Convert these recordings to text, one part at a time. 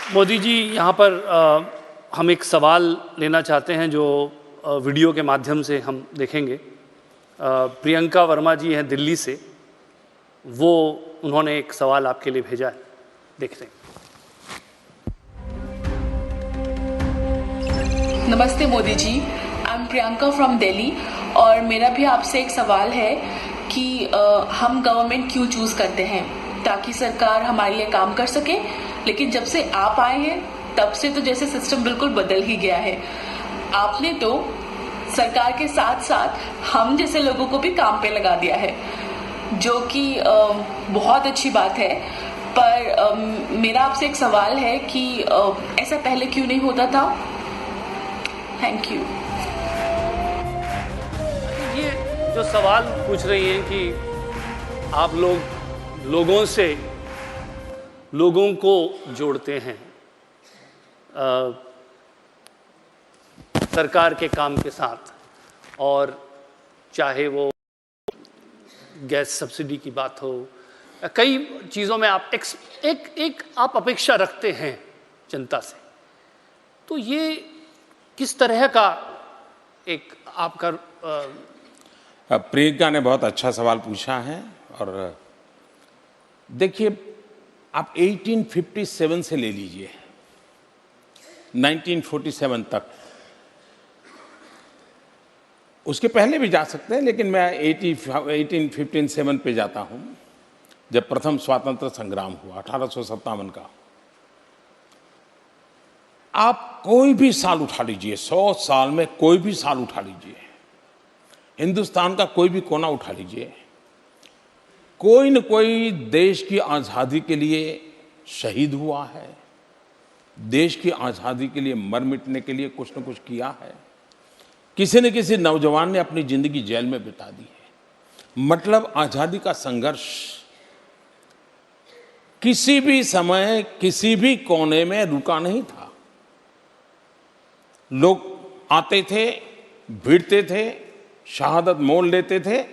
मोदी जी, यहाँ पर हम एक सवाल लेना चाहते हैं जो वीडियो के माध्यम से हम देखेंगे। प्रियंका वर्मा जी हैं दिल्ली से, वो उन्होंने एक सवाल आपके लिए भेजा है, देखते हैं। नमस्ते Modi ji, I am Priyanka from Delhi और मेरा भी आपसे एक सवाल है कि हम गवर्नमेंट क्यों चूज़ करते हैं ताकि सरकार हमारे लिए काम कर सके, लेकिन जब से आप आए हैं तब से तो जैसे सिस्टम बिल्कुल बदल ही गया है। आपने तो सरकार के साथ साथ हम जैसे लोगों को भी काम पे लगा दिया है, जो कि बहुत अच्छी बात है। पर मेरा आपसे एक सवाल है कि ऐसा पहले क्यों नहीं होता था? Thank you. ये जो सवाल पूछ रही हैं कि आप लोगों को जोड़ते हैं सरकार के काम के साथ, और चाहे वो गैस सब्सिडी की बात हो, कई चीज़ों में आप एक आप अपेक्षा रखते हैं जनता से, तो ये किस तरह का एक आपका प्रियंका ने बहुत अच्छा सवाल पूछा है। और देखिए, आप 1857 से ले लीजिए 1947 तक, उसके पहले भी जा सकते हैं, लेकिन मैं 1857 पे जाता हूं, जब प्रथम स्वातंत्र संग्राम हुआ 1857 का। आप कोई भी साल उठा लीजिए, 100 साल में कोई भी साल उठा लीजिए, हिंदुस्तान का कोई भी कोना उठा लीजिए, कोई न कोई देश की आज़ादी के लिए शहीद हुआ है, देश की आज़ादी के लिए मर मिटने के लिए कुछ न कुछ किया है। किसी न किसी नौजवान ने अपनी जिंदगी जेल में बिता दी है। मतलब आज़ादी का संघर्ष किसी भी समय किसी भी कोने में रुका नहीं था। लोग आते थे, भिड़ते थे, शहादत मोल लेते थे,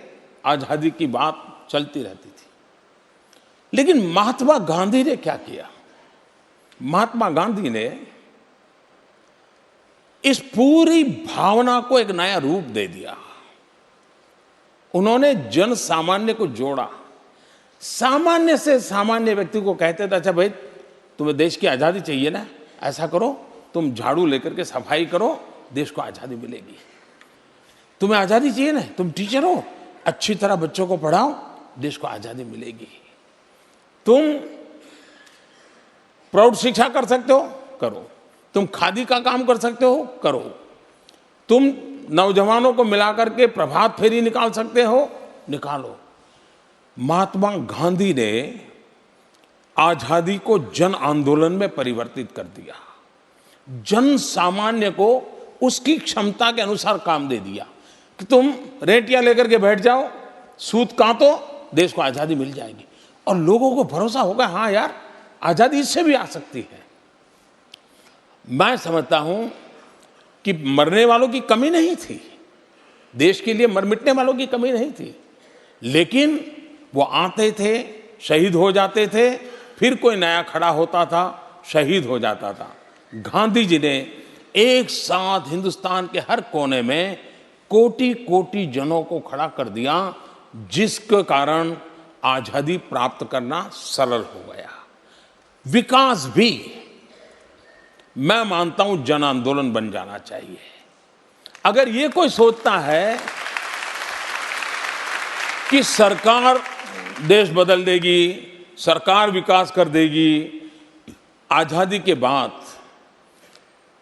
आज़ादी की बात चलती रहती थी। लेकिन महात्मा गांधी ने क्या किया? महात्मा गांधी ने इस पूरी भावना को एक नया रूप दे दिया। उन्होंने जन सामान्य को जोड़ा। सामान्य से सामान्य व्यक्ति को कहते थे, अच्छा भाई, तुम्हें देश की आज़ादी चाहिए ना, ऐसा करो, तुम झाड़ू लेकर के सफाई करो, देश को आज़ादी मिलेगी। तुम्हें आज़ादी चाहिए ना, तुम टीचर हो, अच्छी तरह बच्चों को पढ़ाओ, देश को आज़ादी मिलेगी। तुम प्रौढ़ शिक्षा कर सकते हो, करो। तुम खादी का काम कर सकते हो, करो। तुम नौजवानों को मिलाकर के प्रभात फेरी निकाल सकते हो, निकालो। महात्मा गांधी ने आज़ादी को जन आंदोलन में परिवर्तित कर दिया। जन सामान्य को उसकी क्षमता के अनुसार काम दे दिया कि तुम रेटियां लेकर के बैठ जाओ, सूत काटो, देश को आज़ादी मिल जाएगी। और लोगों को भरोसा होगा, हाँ यार, आज़ादी इससे भी आ सकती है। मैं समझता हूं कि मरने वालों की कमी नहीं थी, देश के लिए मर मिटने वालों की कमी नहीं थी, लेकिन वो आते थे, शहीद हो जाते थे, फिर कोई नया खड़ा होता था, शहीद हो जाता था। गांधी जी ने एक साथ हिंदुस्तान के हर कोने में कोटि कोटि जनों को खड़ा कर दिया, जिसके कारण आज़ादी प्राप्त करना सरल हो गया। विकास भी, मैं मानता हूं, जन आंदोलन बन जाना चाहिए। अगर ये कोई सोचता है कि सरकार देश बदल देगी, सरकार विकास कर देगी, आज़ादी के बाद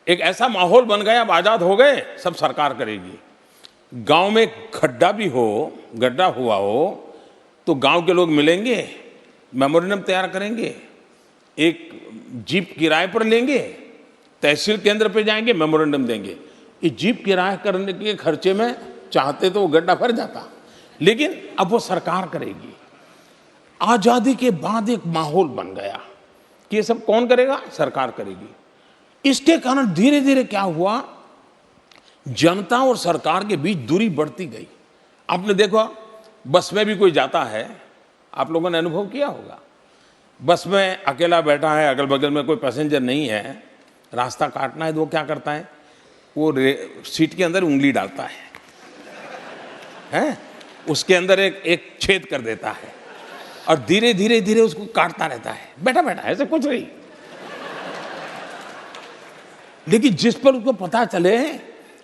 एक ऐसा माहौल बन गया, अब आज़ाद हो गए, सब सरकार करेगी। गांव में खड्डा भी हो, गड्ढा हुआ हो, तो गांव के लोग मिलेंगे, मेमोरेंडम तैयार करेंगे, एक जीप किराए पर लेंगे, तहसील केंद्र पे जाएंगे, मेमोरेंडम देंगे। ये जीप किराया करने के खर्चे में चाहते तो वो गड्ढा भर जाता, लेकिन अब वो सरकार करेगी। आज़ादी के बाद एक माहौल बन गया कि ये सब कौन करेगा? सरकार करेगी। इसके कारण धीरे धीरे क्या हुआ, जनता और सरकार के बीच दूरी बढ़ती गई। आपने देखा, बस में भी कोई जाता है, आप लोगों ने अनुभव किया होगा, बस में अकेला बैठा है, अगल बगल में कोई पैसेंजर नहीं है, रास्ता काटना है तो वो क्या करता है, वो सीट के अंदर उंगली डालता है? उसके अंदर एक छेद कर देता है और धीरे धीरे धीरे उसको काटता रहता है, बैठा बैठा ऐसे कुछ नहीं। लेकिन जिस पर उसको पता चले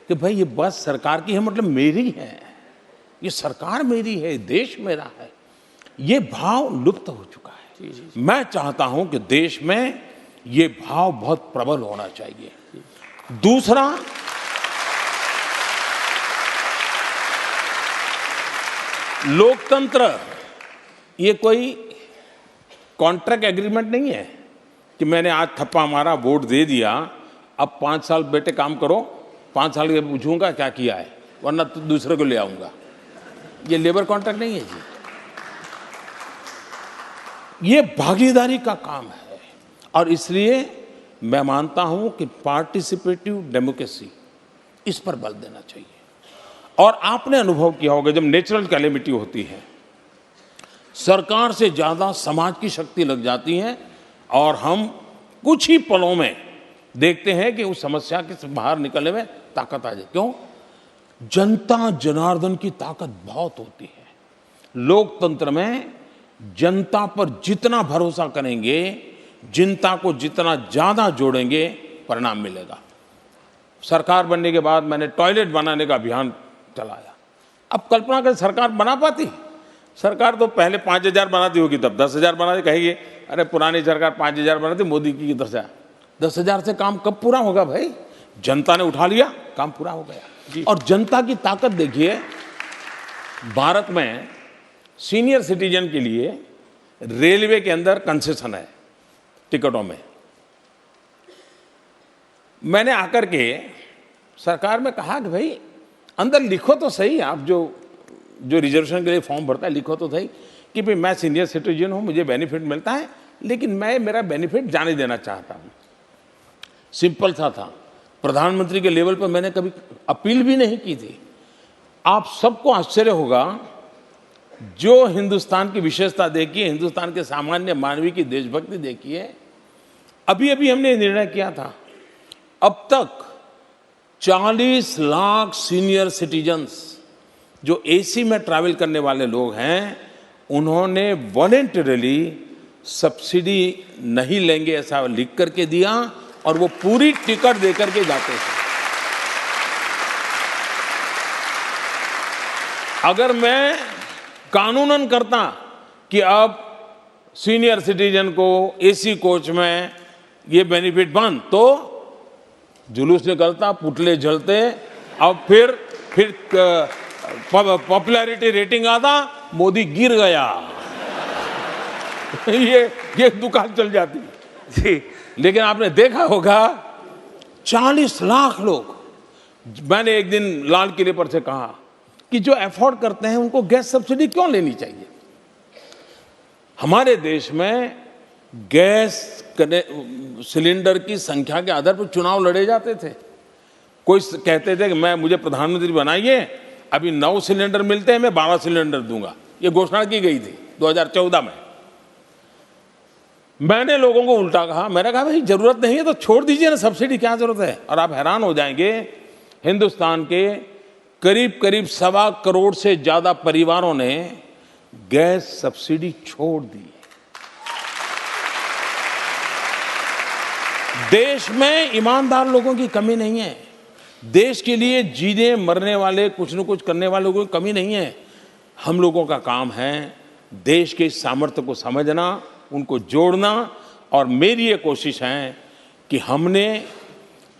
कि भाई ये बस सरकार की है, मतलब मेरी है, ये सरकार मेरी है, देश मेरा है, ये भाव लुप्त हो चुका है। मैं चाहता हूं कि देश में ये भाव बहुत प्रबल होना चाहिए। दूसरा, लोकतंत्र ये कोई कॉन्ट्रैक्ट एग्रीमेंट नहीं है कि मैंने आज थप्पा मारा, वोट दे दिया, अब 5 साल बेटे काम करो, 5 साल के पूछूंगा क्या किया है, वरना तो दूसरे को ले आऊंगा। ये लेबर कॉन्ट्रैक्ट नहीं है जी, ये भागीदारी का काम है। और इसलिए मैं मानता हूं कि पार्टिसिपेटिव डेमोक्रेसी, इस पर बल देना चाहिए। और आपने अनुभव किया होगा, जब नेचुरल कैलेमिटी होती है, सरकार से ज्यादा समाज की शक्ति लग जाती है और हम कुछ ही पलों में देखते हैं कि उस समस्या के बाहर निकलने में ताकत आ जाए। क्यों? जनता जनार्दन की ताकत बहुत होती है। लोकतंत्र में जनता पर जितना भरोसा करेंगे, जनता को जितना ज्यादा जोड़ेंगे, परिणाम मिलेगा। सरकार बनने के बाद मैंने टॉयलेट बनाने का अभियान चलाया। अब कल्पना करें सरकार बना पाती? सरकार तो पहले 5,000 बनाती होगी, तब 10,000 बनाती, कहेगी अरे पुरानी सरकार 5,000 बनाती, मोदी की 10,000 से काम कब पूरा होगा भाई? जनता ने उठा लिया, काम पूरा हो गया। और जनता की ताकत देखिए, भारत में सीनियर सिटीजन के लिए रेलवे के अंदर कंसेशन है टिकटों में। मैंने आकर के सरकार में कहा कि भाई अंदर लिखो तो सही, आप जो रिजर्वेशन के लिए फॉर्म भरता है लिखो तो सही कि भाई मैं सीनियर सिटीजन हूं, मुझे बेनिफिट मिलता है, लेकिन मैं मेरा बेनिफिट जाने देना चाहता हूं। सिंपल सा था। प्रधानमंत्री के लेवल पर मैंने कभी अपील भी नहीं की थी। आप सबको आश्चर्य होगा, जो हिंदुस्तान की विशेषता देखिए, हिंदुस्तान के सामान्य मानवी की देशभक्ति देखिए। अभी अभी हमने निर्णय किया था, अब तक 40 लाख सीनियर सिटीजन्स जो एसी में ट्रैवल करने वाले लोग हैं, उन्होंने वॉलंटरीली सब्सिडी नहीं लेंगे ऐसा लिख करके दिया और वो पूरी टिकट देकर के जाते थे। अगर मैं कानूनन करता कि अब सीनियर सिटीजन को एसी कोच में ये बेनिफिट बंद, तो जुलूस निकलता, पुतले जलते, अब फिर पॉपुलैरिटी रेटिंग आता, मोदी गिर गया ये दुकान चल जाती जी। लेकिन आपने देखा होगा 40 लाख लोग, मैंने एक दिन लाल किले पर से कहा कि जो अफोर्ड करते हैं उनको गैस सब्सिडी क्यों लेनी चाहिए। हमारे देश में गैस सिलेंडर की संख्या के आधार पर चुनाव लड़े जाते थे। कोई कहते थे कि मुझे प्रधानमंत्री बनाइए, अभी 9 सिलेंडर मिलते हैं, मैं 12 सिलेंडर दूंगा, ये घोषणा की गई थी 2014 में। मैंने लोगों को उल्टा कहा, मैंने कहा भाई जरूरत नहीं है तो छोड़ दीजिए ना, सब्सिडी क्या जरूरत है। और आप हैरान हो जाएंगे, हिंदुस्तान के करीब 1.25 करोड़ से ज्यादा परिवारों ने गैस सब्सिडी छोड़ दी। देश में ईमानदार लोगों की कमी नहीं है, देश के लिए जीने मरने वाले, कुछ न कुछ करने वाले लोगों की कमी नहीं है। हम लोगों का काम है देश के सामर्थ्य को समझना, उनको जोड़ना। और मेरी ये कोशिश है कि हमने,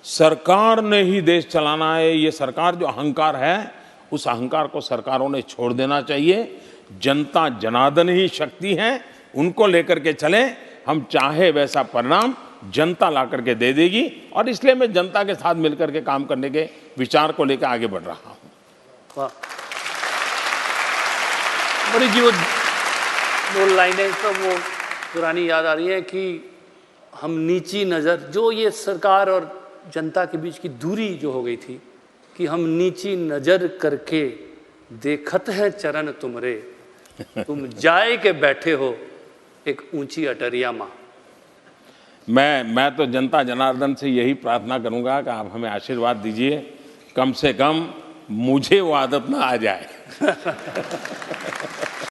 सरकार ने ही देश चलाना है, ये सरकार जो अहंकार है, उस अहंकार को सरकारों ने छोड़ देना चाहिए। जनता जनार्दन ही शक्ति है, उनको लेकर के चलें। हम चाहे वैसा परिणाम जनता ला करके दे देगी, और इसलिए मैं जनता के साथ मिलकर के काम करने के विचार को लेकर आगे बढ़ रहा हूँ। वाह, बड़ी जी वो 2 लाइनें तो वो पुरानी याद आ रही है कि हम नीची नज़र, जो ये सरकार और जनता के बीच की दूरी जो हो गई थी, कि हम नीची नज़र करके देखत है चरण तुमरे, तुम जाए के बैठे हो एक ऊंची अटरिया माँ। मैं तो जनता जनार्दन से यही प्रार्थना करूंगा कि आप हमें आशीर्वाद दीजिए, कम से कम मुझे वो आदत ना आ जाए।